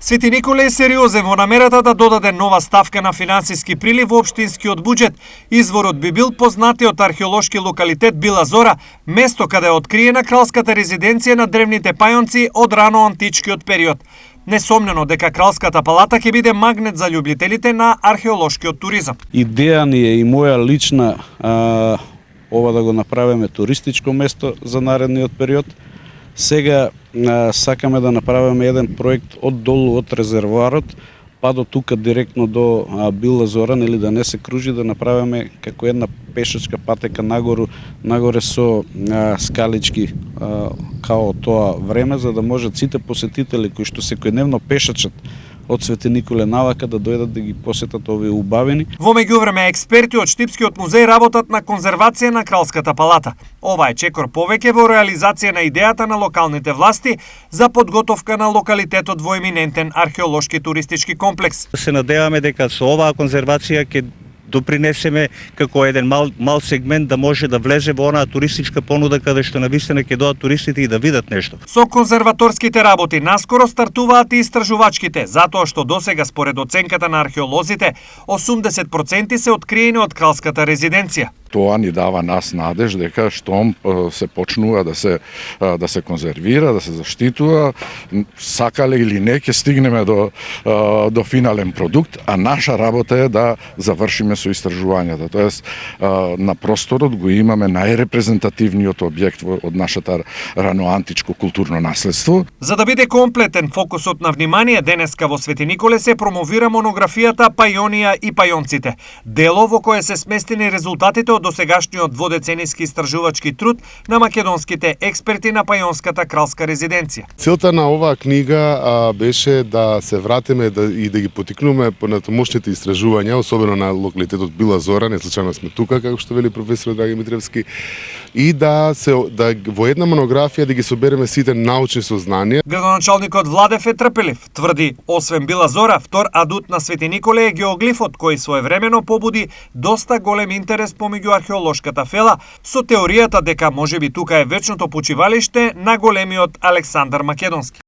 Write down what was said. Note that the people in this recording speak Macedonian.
Свети Николе е сериозен во намерата да додаде нова ставка на финансиски прилив во општинскиот буџет. Изворот би бил познатиот археолошки локалитет Била Зора, место каде е откриена кралската резиденција на древните пајонци од рано античкиот период. Несомнено дека Кралската палата ќе биде магнет за љубителите на археолошкиот туризам. Идеја ни е и моја лична ова да го направиме туристичко место за наредниот период. Сега сакаме да направиме еден проект од долу од резервоарот, па до тука директно до Била Зора, нели да не се кружи, да направиме како една пешачка патека нагоре со скалички као тоа време, за да можат сите посетители кои што секојдневно пешачат од Свети Николе навака да дојдат да ги посетат овие убавини. Во меѓувреме експерти од Штипскиот музеј работат на конзервација на Кралската палата. Ова е чекор повеќе во реализација на идејата на локалните власти за подготовка на локалитетот во еминентен археолошки туристички комплекс. Се надеваме дека со оваа конзервација ќе допринесеме како еден мал сегмент да може да влезе во онаа туристичка понуда каде што навистина ќе дојдат туристите и да видат нешто. Со конзерваторските работи наскоро стартуваат и истражувачките, затоа што досега според оценката на археолозите 80% се откриени од кралската резиденција. Тоа ни дава нас надеж дека штом се почнува да се конзервира, да се заштитува, сакале или не ќе стигнеме до финален продукт, а наша работа е да завршиме со истражувањата. Тоест на просторот го имаме најрепрезентативниот објект од нашата раноантичко културно наследство. За да биде комплетен фокусот на внимание, денеска во Свети Николе се промовира монографијата Пајонија и пајонците, дело во кое се сместени резултатите од досегашниот дводеценијски истражувачки труд на македонските експерти на пајонската кралска резиденција. Целта на оваа книга беше да се вратиме и да ги потикнуваме понатамошните истражувања, особено на локалитетот Била Зора, не случајно сме тука, како што вели професор Драги Митревски, и да во една монографија да ги собереме сите научни сознанија. Градоначалникот Владе Трпелев тврди, освен Била Зора, втор адут на Свети Николе е геоглифот, кој своевремено побуди доста голем интерес помеѓу археолошката фела, со теоријата дека можеби тука е вечното почивалиште на големиот Александар Македонски.